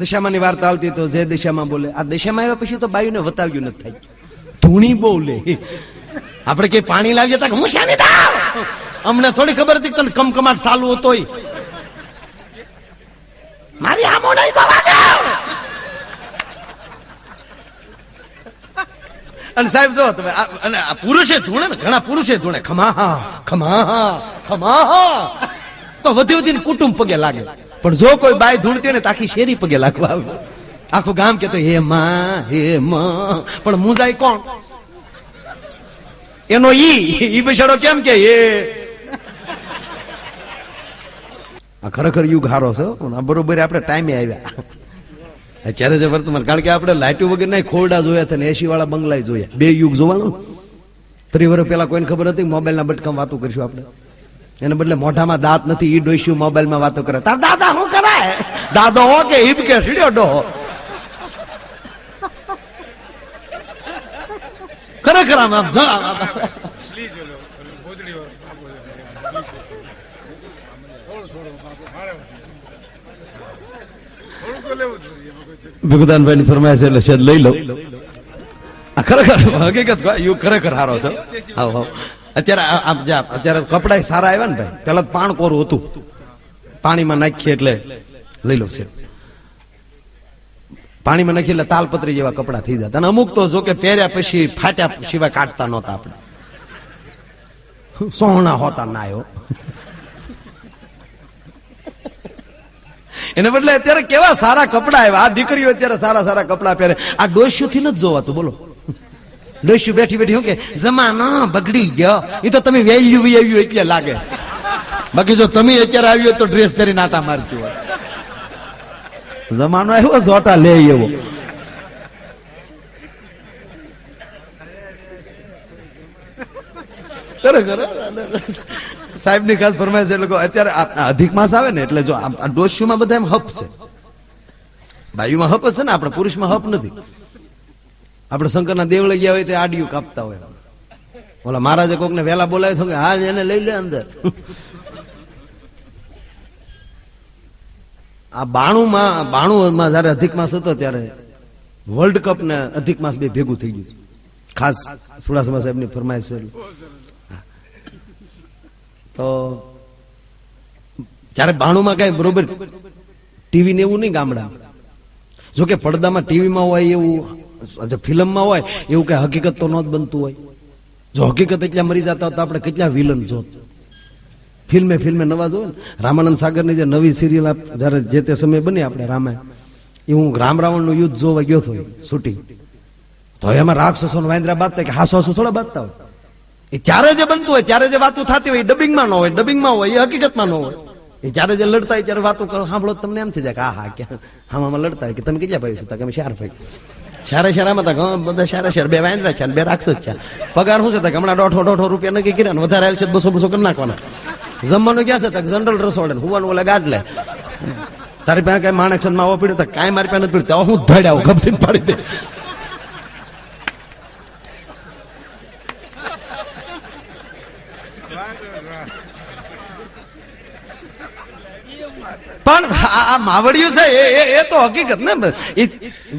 દિશામાંની વાર્તા આવતી તો જે દિશામાં બોલે. આ દિશામાં આવ્યા પછી તો બાયુને વતાવ્યું નથી થાય, ધૂણી બોલે. આપણે કઈ પાણી લાવીએ તો હું શાની દાવ, અમને થોડી ખબર હતી તને કમકમાટ ચાલુ હતો. મારી આમો નહીં જવાનું. અને સાહેબ જો તમે અને પુરુષે ધૂણે ને, ઘણા પુરુષે ધૂણે ખમા ખમા ખમા તો વધી વધીને કુટુંબ પગે લાગે. પણ જો કોઈ બાઈ ધૂણતી હોય ને તો આખી શેરી પગે લાગવા આવે. આખું ગામ કેતો હે માં હે માં. પણ મુંજાય કોણ? એનો ઈ બિચારો કેમ કે એ ખરેખર યુગ હારો છે. બરોબર આપણે ટાઈમે આવ્યા અત્યારે જે વર્તમાન. કારણ કે આપણે લાઇટો વગર ના ખોરડા જોયા છે ને એસી વાળા બંગલા જોયા. બે યુગ જોવાનું. 30 વર્ષ પેલા કોઈને ખબર હતી મોબાઈલ ના બટકામાં વાતો કરીશું આપણે. એને બદલે મોઢામાં દાંત નથી, ઈ ડોસ્યું મોબાઈલ માં વાતો કરે. તાર દાદા શું કરાય? દાદો હો કે હિપ કે સીડ્યો ડો. ખરેખર આમ ભગદાનભાઈ ની ફરમાય છે એટલે શેદ લઈ લઉં. ખરેખર હકીકત યુગ ખરેખર સારો છે. અત્યારે કપડા સારા આવ્યા ને ભાઈ. પેલા પાણ કોરું હતું, પાણીમાં નાખીએ એટલે લઈ લો છે. પાણીમાં નાખીએ એટલે તાલપત્રી જેવા કપડા થઈ જતા. અને અમુક તો જો કે પહેર્યા પછી ફાટ્યા સિવાય કાઢતા નહોતા. આપણે સોહણા હોતા ના આવ્યો. એને બદલે અત્યારે કેવા સારા કપડા આવ્યા. આ દીકરીઓ અત્યારે સારા સારા કપડા પહેરે. આ ડોસ્યુ થી નથી જોવાતું. બોલો, ડોસ્યુ બેઠી બેઠી શું કે જમાનો બગડી ગયો. એ તો તમે વેલ્યુ આવ્યું એટલે લાગે. બાકી જો તમે અત્યારે આવ્યો તો ડ્રેસ પહેરીને આટા મારતી હોય. જમાનો આવ્યો જોટા લે એવો. ખરેખર સાહેબ ની ખાસ ફરમાઈશ એટલે અત્યારે અધિક માસ આવે ને એટલે જો આ ડોસ્યુમાં બધા એમ હપ છે. બાયુમાં હપ છે ને, આપણે પુરુષમાં હપ નથી. આપણે શંકરના દેવળે ગયા હોય તે આડિયું કાપતા હોય. ઓલા મહારાજે કોકને વેલા બોલાવ્યો તો કે હા એને લઈ લે અંદર. આ 92માં જયારે અધિક માસ હતો ત્યારે વર્લ્ડ કપ ને અધિક માસ બે ભેગું થઈ ગયું. ખાસ સુડાસમા સાહેબ ની ફરમાઈશ છે. તો જયારે 92માં કઈ બરોબર ટીવી ને એવું નહીં ગામડા. જોકે પડદામાં ટીવીમાં હોય એવું, ફિલ્મમાં હોય એવું કઈ હકીકત તો નહોતું બનતું હોય. જો હકીકત એટલા મરી જતા તો આપણે કેટલા વિલન જોત. ફિલ્મે નવા જોવે ને. રામાનંદ સાગરની જે નવી સિરિયલ જયારે જે તે સમય બની આપણે રામાયણ, એ હું રામ રાવણ નું યુદ્ધ જોવા ગયો હતો શૂટિંગ. તો એમાં રાક્ષસો વાંદરા બાંધતા કે હાસો થોડા બાંધતા હોય. એ ત્યારે જે બનતું હોય, ત્યારે જે વાતો થતી હોય એ ડબિંગમાં ન હોય, ડબિંગમાં હોય એ હકીકતમાં ન હોય. એ જ્યારે જે લડતા હોય ત્યારે વાતો કરો સાંભળો તમને એમ થઈ જાય કે હા ક્યાં હામાં લડતા હોય કે તમે કેટલા ભાઈ છો? કે અમે 4 ભાઈ. શારામાં બધા શારા બે વાંદરા છે, 2 રાક્ષસ છે. પગાર શું છે? હમણાં 150 રૂપિયા નક્કી કર્યા, વધારે આવેલ છે 200 કરી નાખવાના. જમવાનું ક્યાં છે? જનરલ રસોડે હુવાનું ઓલા ગાડલે. તારી પાસે કઈ માણસ માં આવવા પડ્યો? કાંઈ મારી પાસે નથી પડ્યું. હું ધડાવું ગપથી પાડી દે. પણ આ માવડિયું છે એ તો હકીકત ને.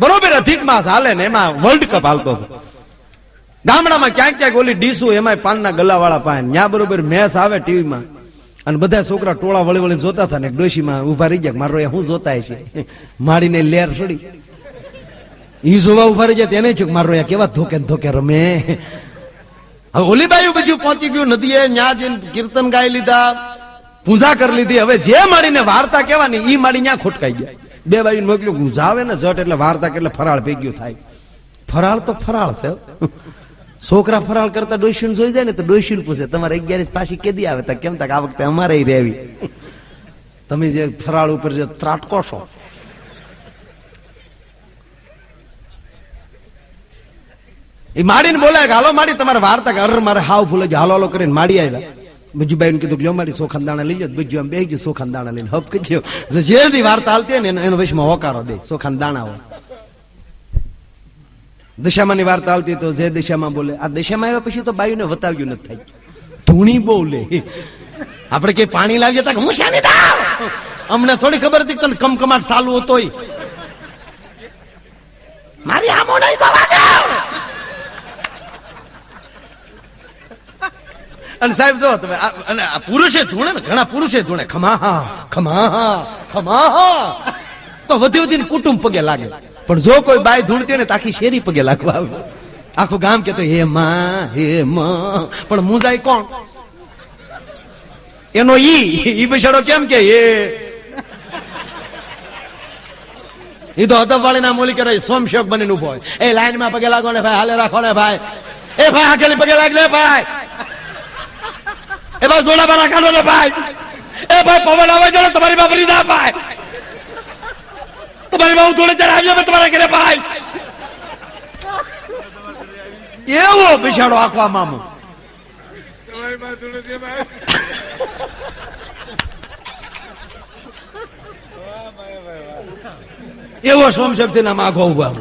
બરોબર અધિક માસ હાલે ને એમાં વર્લ્ડ કપ હાલતો હતો. ગામડામાં ક્યાંક ઓલી ડીસુ એમાં પાનના ગલા વાળા પાન ત્યાં બરોબર મેચ આવે ટીવીમાં અને બધા છોકરા ટોળા વળી વળી જોતા હતા ને ડોશીમાં ઉભા રહી ગયા. મારો હું જોતા છે માડીને લેર છોડી ઈ જોવા ઉભા રહી જાય તેને છું મારો કેવા ધોકે રમે. હવે ઓલી બાજુ બીજું પહોંચી ગયું નદીએ, ન્યા જઈને કીર્તન ગાઈ લીધા, પૂજા કરી લીધી. હવે જે માડીને વાર્તા કહેવાની ઈ માડી ન્યા ખોટકાઈ ગયા. 2 બાજુ મોકલ્યું જાવે ને જટ એટલે વાર્તા એટલે ફરાળ ભેગ્યું થાય. ફરાળ તો ફરાળ છે. છોકરા ફરાળ કરતા ડોશીને જોઈ જાય ને તો ડોશીને પૂછે તમારે 11 પાછી કેદી આવે? કેમ તક આ વખતે અમારે રેવી. તમે જે ફરાળ ઉપર જે ત્રાટકો છો. એ માડીને બોલાય કે હાલો માડી તમારે વાર્તા કે અરે મારે હાવ ભૂલે ગયો, હાલો કરીને માડી આવ્યા. બીજું બાઈ કીધું લ્યો મારી ચોખા દાણા લઈ લો. બીજું આમ બેસી ગયું ચોખા દાણા લઈને હપ કરી જે વાર્તા હાલતી હોય ને એનો વશમાં હોકારો દે. ચોખા દાણા હોય. દિશામાં ની વાર્તા આવતી તો જે દિશામાં બોલે. આ દિશામાં આવ્યા પછી તો બાયુને વતાવ્યું નથી થાય, ધૂણી બોલે. આપણે કઈ પાણી લાવીએ તો હું શાની દાવ, અમને થોડી ખબર હતી તને કમકમાટ ચાલુ હતો. મારી આમો નહીં જવાનું. અને સાહેબ જો તમે અને પુરુષે ધૂણે ને, ઘણા પુરુષે ધૂણે ખમા ખમા તો વધી વધીને કુટુંબ પગે લાગે. પણ જો કોઈ બાઈ ધૂણતી હોય ને તો આખી શેરી પગે લાગવા આવે. આખું ગામ કેતો હે માં પણ મુંજાય કોણ? એનો ઈ બિચારો કેમ કે એ તો અદબ વાળી ના મોલી કરે સોમશોક બનીને ઉભો હોય. એ લાઈન માં પગે લાગો ને ભાઈ, હાલે રાખો ને ભાઈ, એ ભાઈ આગળ પગે લાગ લે ભાઈ, એ ભાઈ જોડા બારા કાઢો ને ભાઈ, એ ભાઈ પવન આવે જો તમારી બાપ રીધા ભાઈ, તમારી બાપ થોડે ચાર આવ્યો તમારા ઘરે ભાઈ. એવો બિચારો આખો મામો. એવો સોમશક્તિ ના આખો ઉભા.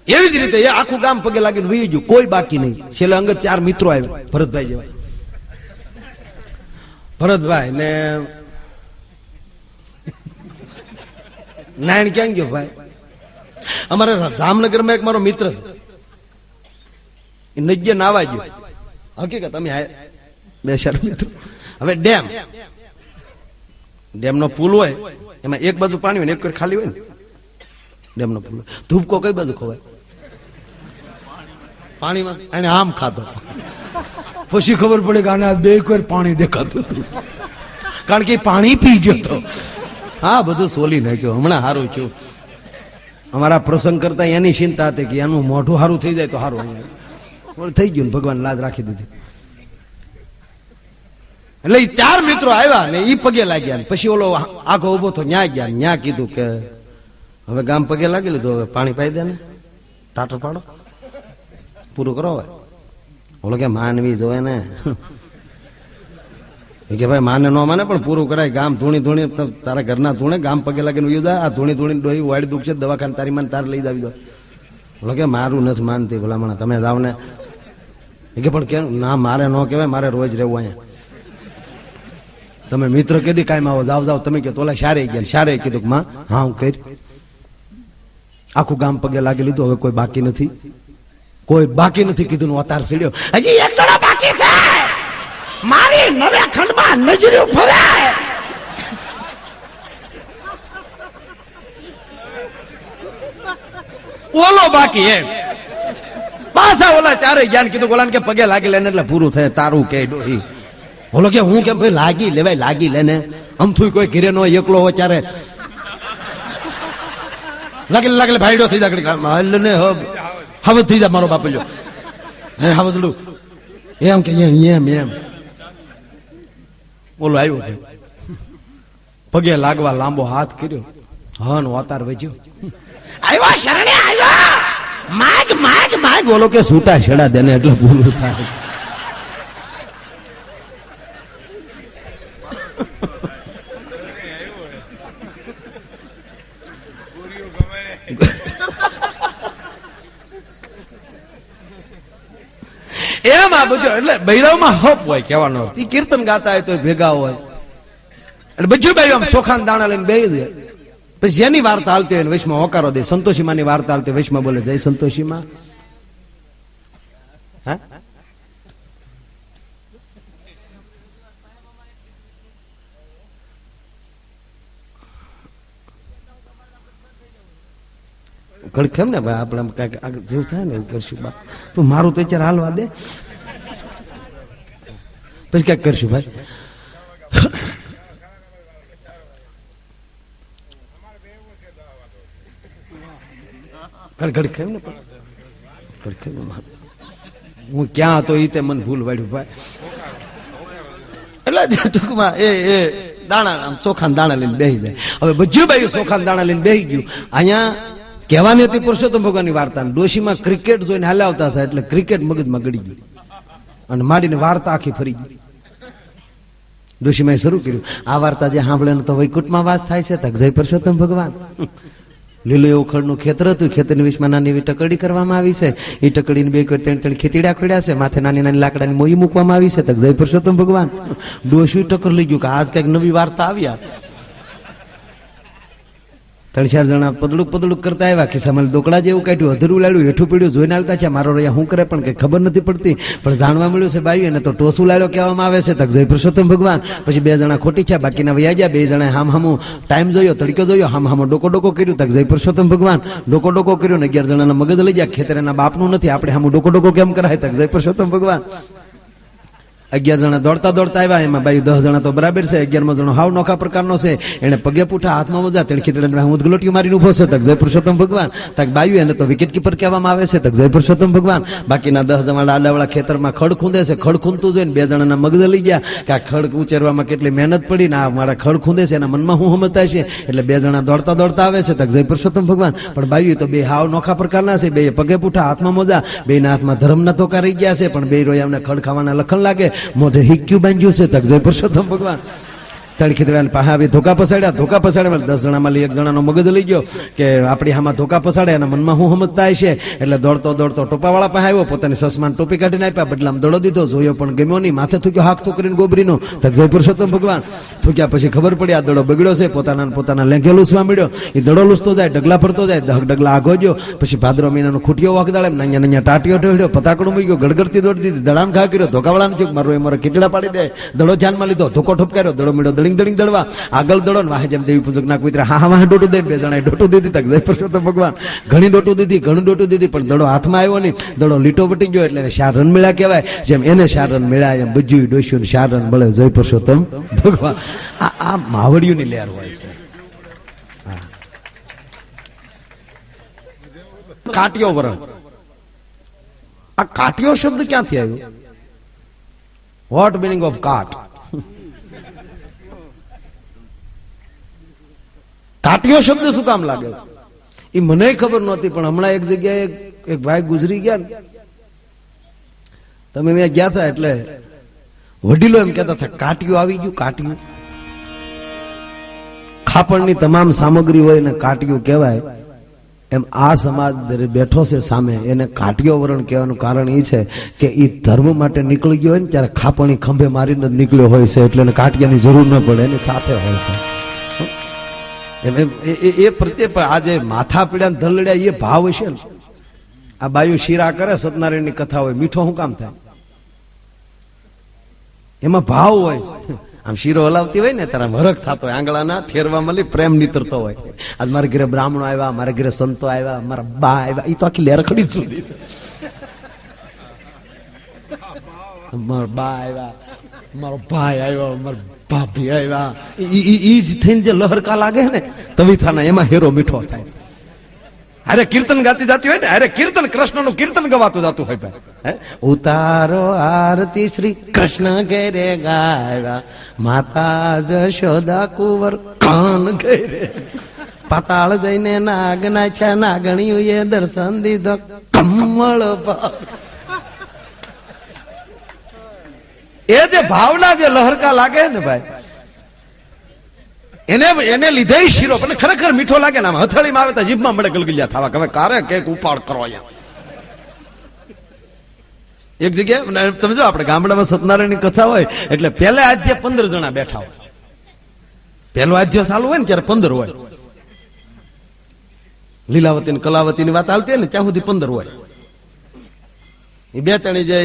એવી જ રીતે એ આખું ગામ પગે લાગીને વહી ગયું, કોઈ બાકી નહીં. છેલ્લે અંગત 4 મિત્રો આવ્યા, ભરતભાઈ જેવા. ભરતભાઈ ને નાયણ ક્યાં ગયો ભાઈ? અમારે જામનગરમાં એક મારો મિત્ર છે, એ નજ્ય નાવા ગયો. હકીકત અમે બે ચાર મિત્રો. હવે ડેમ નો પુલ હોય, એમાં એક બાજુ પાણી હોય ને એક ખાલી હોય ને. ડેમ નો પુલ ધૂપકો કઈ બાજુ ખવાય? પાણીમાં. એને આમ ખાતો, પછી ખબર પડી કે આને બે કોઈ પાણી દેખાતું હતું, કારણ કે પાણી પી ગયો હતો. હા, બધું સોલી નાખ્યો. હમણાં સારું છું. અમારા પ્રસંગ કરતા એની ચિંતા હતી કે એનું મોઢું સારું થઈ જાય તો સારું. થઈ ગયું ને, ભગવાન લાજ રાખી દીધી. એટલે 4 મિત્રો આવ્યા ને ઈ પગે લાગ્યા. પછી ઓલો આગો ઉભો તો ન્યા ગયા. ન્યા કીધું કે હવે ગામ પગે લાગી લીધું, હવે પાણી પાઈ દે ને, ટાટર પાડો, પૂરું કરો. હવે ઓલો કે માનવી જોવે ને, કે ભાઈ માને ન માને પણ પૂરું કરાય. ગામ ધૂણી તારા ઘરના ધૂણે ગામ પગે લાગીને વયું જાય. આ ધૂણી ડોહી વાડી દુખ છે, દવાખાને તારી માને તારે લઈ જાવી દો. ઓલો કે મારું નથી માનતી ભલામણ, તમે જાવ ને. કે પણ કેમ ના, મારે ન કહેવાય, મારે રોજ રહેવું અહીંયા. તમે મિત્ર કીધી કાયમ આવો, જાવ તમે કહો તો ઓલા શારે ગયા. શારે કીધું માં હા હું કરી. આખું ગામ પગે લાગી લીધું. હવે કોઈ બાકી નથી, કોઈ બાકી નથી. કીધું અતાર સીડ્યો, હજી એક જણો બાકી છે. મારી નવે ખંડમાં નજર્યું ફરે. ઓલો બાકી એમ પાછા ઓલા 4 જ્ઞાન કીધું. ઓલા કે પગે લાગી લેને એટલે પૂરું થાય. તારું કે ડોહી. ઓલો કે હું કેમ ભાઈ લાગી લેવાય, લાગી લેને. અમથું કોઈ ઘીરે નો એકલો હોય ત્યારે લાગે ભાઈડો થઈ જાય ને. હવે થઈ જાય મારો બાપલ્યો. હે હવે એમ કે એમ ઓલો આવ્યો, પગે લાગવા લાંબો હાથ કર્યો. હન વાતાર વજ્યો. આવ્યો શરણે આવ્યો, માગ. ઓલો કે છૂટા છેડા દેને એટલે પૂરું થાય. એમ આ બધું એટલે બૈરાવમાં હપ હોય કહેવાનો. કીર્તન ગાતા હોય તો ભેગા હોય. એટલે બધું ભાઈ આમ સોખાન દાણા લઈને બેહી દે. પછી જેની વાર્તા હાલતી હોય વૈશમાં હોકારો દે. સંતોષીમાં ની વાર્તા હાલતી વૈશમાં બોલે જય સંતોષીમાં. હા કેમ ને ભાઈ, આપણે કઈક જેવું થાય ને એવું કરશું. બા તું મારું તો અત્યારે હાલવા દે, પછી ક્યાંક કરશું ભાઈ. ઘડ કેમ ને હું ક્યાં હતો એ તે મને ભૂલ વાળ્યું ભાઈ. એટલે ટૂંકમાં એ દાણા આમ ચોખાના દાણા લઈને બેસી જાય. હવે બધું ભાઈ ચોખાના દાણા લઈને બેસી ગયું. અહીંયા કહેવાની હતી પુરુષોત્તમ ભગવાનની વાર્તા. ડોશીમાં ક્રિકેટ જોઈને હલાવતા હતા એટલે ક્રિકેટ મગજમાં ગળી ગયું અને માંડીને વાર્તા આખી ફરી ગઈ. ડોશીમાં શરૂ કર્યું, આ વાર્તા જે સાંભળે તો વૈકુંઠમાં વાસ થાય છે. તક જય પુરુષોત્તમ ભગવાન. લીલું એવું ખડનું ખેતર હતું. ખેતરની વિશમાં નાની એવી ટકડી કરવામાં આવી છે. એ ટકડીને 2-3 ખેતીડા ખોડ્યા છે. માથે નાની નાની લાકડાની મોઈ મૂકવામાં આવી છે. તક જય પુરુષોત્તમ ભગવાન. ડોશી ટક્કર લઈ ગયું કે આજ કઈક નવી વાર્તા આવ્યા. 3-4 જણા પદડુક કરતા આવ્યા, ખિસ્સામાં ડોકડા જેવું કાઢ્યું, અધરું લાડ્યું, હેઠું પીડ્યું, જોઈને આવતા છે મારો રહ્યા શું કરે પણ કઈ ખબર નથી પડતી, પણ જાણવા મળ્યું છે બાયું એને તો ટોસું લાડ્યો કહેવામાં આવે છે. તક જય પુરુષોત્તમ ભગવાન. પછી 2 જણા ખોટી છે, બાકીના વયા ગયા. 2 જણા હામું ટાઈમ જોયો, તડકો જોયો, હામો ડોકો કર્યું. તક જય પુરુષોત્તમ ભગવાન. ડોકો કર્યું ને 11 જણાના મગજ લઈ ગયા. ખેતર એના બાપનું નથી, આપણે હામું ડોકો કેમ કરાય? તક જય પુરુષોત્તમ ભગવાન. 11 જણા દોડતા આવ્યા, એમાં બાયું 10 જણા તો બરાબર છે, 11મો જણો હાવ નોખા પ્રકારનો છે, એને પગે પૂઠા હાથમાં મજા તેડખી તેડે ઉદગલોટીઓ મારીને ઉભો છે. તક જય પુરુષોત્તમ ભગવાન. તક બાયું એને તો વિકેટ કીપર કહેવામાં આવે છે. તક જય પુરુષોત્તમ ભગવાન. બાકીના 10 જણા આડાવાળા ખેતરમાં ખડ ખૂંદે છે. ખડ ખૂંદતું જોઈને 2 જણાના મગજ લઈ ગયા કે આ ખડ ઉચેરવામાં કેટલી મહેનત પડી ને આ મારા ખડ ખૂંદે છે, એના મનમાં શું સમજતા છે, એટલે 2 જણા દોડતા આવે છે. તક જય પુરુષોત્તમ ભગવાન. પણ બાયું તો 2 હાવ નોખા પ્રકારના છે, 2 પગે પૂઠા હાથમાં મોજા, 2ના હાથમાં ધર્મના ધોકા રહી ગયા છે, પણ 2 રોયાને ખડ ખાવાના લખણ લાગે, મોઢે હિક્યું બાંધ્યું છે. તક જય પુરુષોત્તમ ભગવાન. તડખી તળાને પાસે આવી ધોકા પસાડ્યા 10 જણામાં 1 જણાનો મગજ લઈ ગયો કે આપણી હામાં ધોકા પસાડે, એના મનમાં શું સમજતા છે, એટલે દોડતો ટોપાવાળા પાસે આવ્યો, પોતાની સસમાન ટોપી કાઢીને આપ્યા, બદલામાં દડો દીધો, જોયો પણ ગમ્યો નહીં, માથે થૂક્યો હાથ થૂકરીને ગોબરીનો. તક જય પુરુષોત્તમ ભગવાન. થૂક્યા પછી ખબર પડી આ દડો બગડ્યો છે, પોતાના લેંઘે લૂસવા મળ્યો. એ દડો લૂસતો જાય, ડગલા ફરતો જાય, ડગલા આગો ગયો. પછી ભાદરવા મહિનાનો ખૂટિયો વાગદાડે, નાના ટાટીઓ ઢોળ્યો, પતાકડું મૂક્યો, ગડગડતી દોડી દીધી, દડામ ઘા કર્યો, ધોકાવાળાને થયું મારો ખીચડા પાડી દે, દડો ધ્યાનમાં લીધો, ધોકો ઠપકાર્યો, દડો મળ્યો, દળિંગ દળવા આગળ દડો ને વાહે જેમ દેવી પૂજક ના કુતરા હા ડોટું દે. 2 જણાએ ડોટું દીધી. તક જય પુરુષોત્તમ ભગવાન. ઘણી ડોટું દીધી, પણ દડો હાથમાં આવ્યો નહીં, દડો લીટો વટી ગયો, એટલે 4 રન મેળા કહેવાય. જેમ એને 4 રન મેળા એમ બજ્યું ડોસ્યું 4 રન મળે. જય પુરુષોત્તમ ભગવાન. આ માવડિયુંની લહેર હોય છે. કાટિયો વરણ. આ કાટિયો શબ્દ ક્યાંથી આવ્યો? વોટ મિનિંગ ઓફ કાટ? કાટિયો શબ્દ શું કામ લાગે એ મને ખબર નહોતી, પણ હમણાં એક જગ્યાએ એક ભાઈ ગુજરી ગયા ને, તમે ત્યાં ગયા હતા એટલે વડીલો એમ કહેતા હતા કાટિયું આવી ગયું. કાટિયું ખાપણની તમામ સામગ્રી હોય ને કાટિયું કહેવાય. એમ આ સમાજ બેઠો છે સામે, એને કાટિયો વરણ કહેવાનું કારણ એ છે કે એ ધર્મ માટે નીકળી ગયો હોય ને ત્યારે ખાપણી ખંભે મારીને જ નીકળ્યો હોય છે, એટલે એને કાટિયાની જરૂર ન પડે, એની સાથે હોય છે. એ પ્રત્યે પણ આજે માથા પીડા ધલડ્યા એ ભાવ હશે ને. આ બાયું શીરા કરે, સત્યનારાયણ ની કથા હોય, મીઠો શું કામ થાય? એમાં ભાવ હોય છે. આમ શીરો હલાવતી હોય ને ત્યારે હરખ થતો હોય, આંગળાના ઠેરવા મળી પ્રેમ નીતરતો હોય. આજ મારા ઘરે બ્રાહ્મણો આવ્યા, મારા ઘરે સંતો આવ્યા, મારા બા આવ્યા, એ તો આખી લેરખડી જ સુધી છે. મારા બા આવ્યા, મારો ભાઈ આવ્યો, મારા ભાભી આવ્યા, ઈ જ થઈને જે લહરકા લાગે ને તવિથાના, એમાં હેરો મીઠો થાય છે. અરે કીર્તન ગાતી જાતી હોય ને, અરે કીર્તન કૃષ્ણનું કીર્તન ગવાતું જાતું હોય ભાઈ. ઉતારો આરતી શ્રી કૃષ્ણ ઘેરે ગાયા, માતા જશોદા કુંવર કાન ઘેરે, પાતાળ જઈને નાગ નાખ્યા, નાગણીયું એ દર્શન દીધો કમળ ભાવ. એ જે ભાવના જે લહરકા લાગે ને ભાઈ, એને લીધે શીરો પણ ખરેખર મીઠો લાગે ને. હથેળીમાં આવે તો જીભમાં મળે ગલગલિયા થવા, હવે કારે કેક ઉપાડ કરો. એક જગ્યાએ તમે જો આપણે ગામડામાં સત્યનારાયણ ની કથા હોય એટલે પહેલા આધ્ય 15 જણા બેઠા હોય. પહેલો આધ્ય ચાલુ હોય ને ત્યારે 15 હોય. લીલાવતી ને કલાવતી ની વાત હાલતી ને ત્યાં સુધી 15 હોય. એ 2-3 જે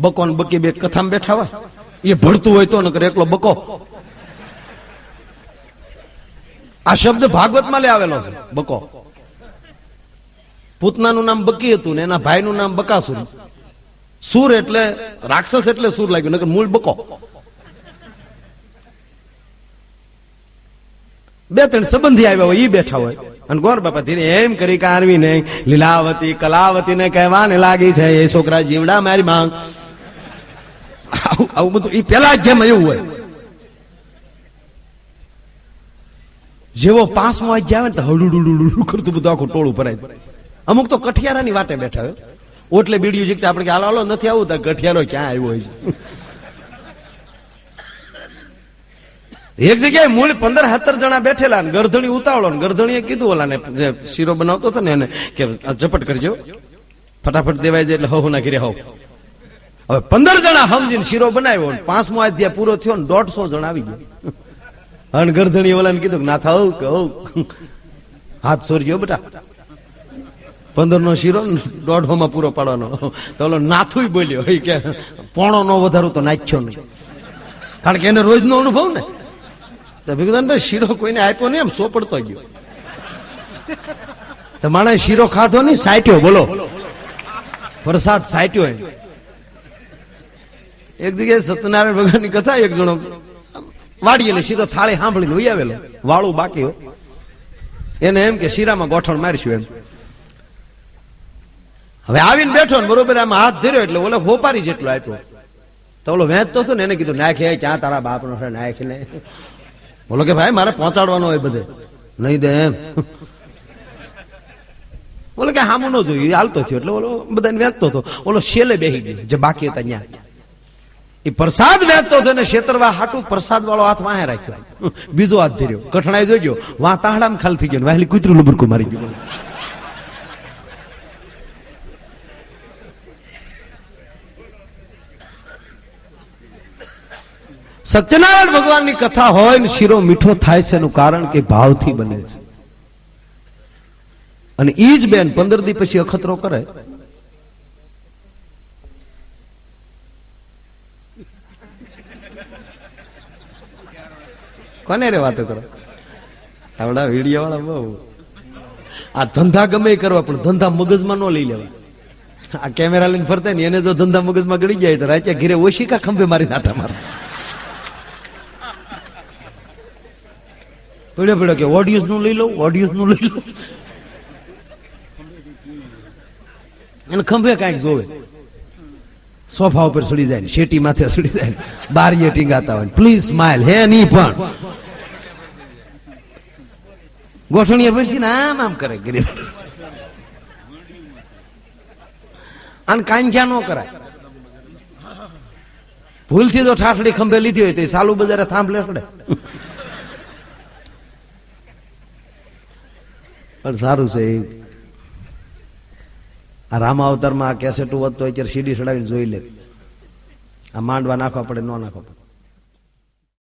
બકો ને બકી 2 કથામાં બેઠા હોય, એ ભળતું હોય તો નકર એકલો બકો. આ શબ્દ ભાગવતમાં લે આવેલો છે, બકો. પૂતનાનું નામ બકી હતું ને એના ભાઈનું નામ બકાસુર. સુર એટલે રાક્ષસ એટલે સુર લાગ્યું, નકર મૂળ બકો. 2-3 સંબંધી આવ્યા હોય, એ બેઠા હોય, અને ગોર બાપા ધીરે એમ કરી કારવી ને લીલાવતી કલાવતી ને કહેવાને લાગી છે એ છોકરા જીવડા મારી માંગ. આવું બધું એ પેલા જેમ એવું હોય. જેવો પાસમાં જ આવે ને તો હડુડુડુડુ કરતું બધું આખું ટોળું ભરાય. અમુક તો કઠિયારાની વાટે બેઠા હોય, ઓટલે બીડીયું જીકતા આપણે હાલો હાલો નથી આવું તો કઠિયારો ક્યાં આવ્યો હોય છે. એક જગ્યાએ મૂળ 15-17 જણા બેઠેલા, ગરધણી ઉતાવળો, ગરધણીએ કીધું ઓલા ને જે શીરો બનાવતો હતો ને એને કે ઝપટ કરજો, ફટાફટ દેવાય જાય એટલે હવ ના ઘરે હવ. હવે 15 જણા સમજીને શીરો બનાવ્યો, 5મો અધ્યાય પૂરો થયો ને 150 જણા આવી ગયા. અને ગરધણી ઓલાને કીધું ના થાવ કે હાથ સોરજો બેટા, 15 નો શીરો 1.5 માં પૂરો પાડવાનો. તો ઓલો નાથુય બોલ્યો કે પોણો નો વધારું તો નાખ્યો નહીં, કારણ કે એને રોજનો અનુભવ ને. તો ભીખુદાનભાઈ શીરો કોઈને આપ્યો નહીં, એમ સોપડતો ગયો. તો માણસ શીરો ખાધો નહીં, સાટ્યો. બોલો, પ્રસાદ સાટ્યો. એક જગ્યાએ સત્યનારાયણ ભગવાનની કથા, એક જણો વાડી એટલે સીધો થાળી સાંભળીને ઉઈ આવેલો, વાળું બાકી હો. એને એમ કે શીરામાં ગોઠણ મારીશું એમ. હવે આવીને બેઠો ને બરોબર આમાં હાથ ધર્યો એટલે ઓલો હોપારી જેટલો આપ્યો. તો ઓલો વેચતો હતો ને એને કીધું નાખે, ક્યાં તારા બાપ નો છે નાખ ને. બોલો કે ભાઈ મારે પહોંચાડવાનો હોય બધે, નહીં દે એમ. બોલો કે હામું ન જોયું, હાલતો થયો એટલે ઓલો બધાને વેચતો હતો. ઓલો શેલે બેસી ગયો જે બાકી હતા ત્યાં. એ પ્રસાદ વેચતો હતો ને છેતરવા હાટું પ્રસાદ વાળો હાથ વાહે રાખ્યો, બીજો હાથ ધર્યો, કઠણાઈ જોઈ ગયો, વાહ તાહડામાં ખાલી થઈ ગયો, વાહેલી કૂતરું લુબરકું મારી ગયું. સત્યનારાયણ ભગવાનની કથા હોય ને શીરો મીઠો થાય છે એનું કારણ કે ભાવથી બને છે. અને ઈ જ બેન 15 દી પછી અખતરો કરે. કોને રે વાતો કરો, આવડા વિડીયો વાળા બહુ. આ ધંધા ગમે કરવા, પણ ધંધા મગજમાં ન લઈ લેવા. આ કેમેરા લઈને ફરતા ને એને જો ધંધા મગજમાં ગળી જાય તો રાત્યા ઘીરે ઓશિકા ખંભે મારી નાટા મારે. પડ્યો પડ્યો કે ઓડિયન્સ નું લઈ લો, ઓડિયન્સ નું લઈ લો. એને ખંભે કાંઈક જોવે, સોફા ઉપર સડી જાય, શેટી માથે સડી જાય, બારીએ ટીંગાતા હોય, પ્લીઝ સ્માઇલ હે નહીં, પણ ગોઠણીએ પડશે ને આમ આમ કરે ગરીબ. આને કાંખ્યા ન કરાય. ભૂલથી તો ઠાઠડી ખંભે લીધી હોય તો એ સાલુ બજારે થાંભલે પડે. પણ સારું છે આ રામા અવતારમાં આ કેસેટ વધતો અત્યારે સીડી ચડાવીને જોઈ લે. આ માંડવા નાખવા પડે, ન નાખવા પડે.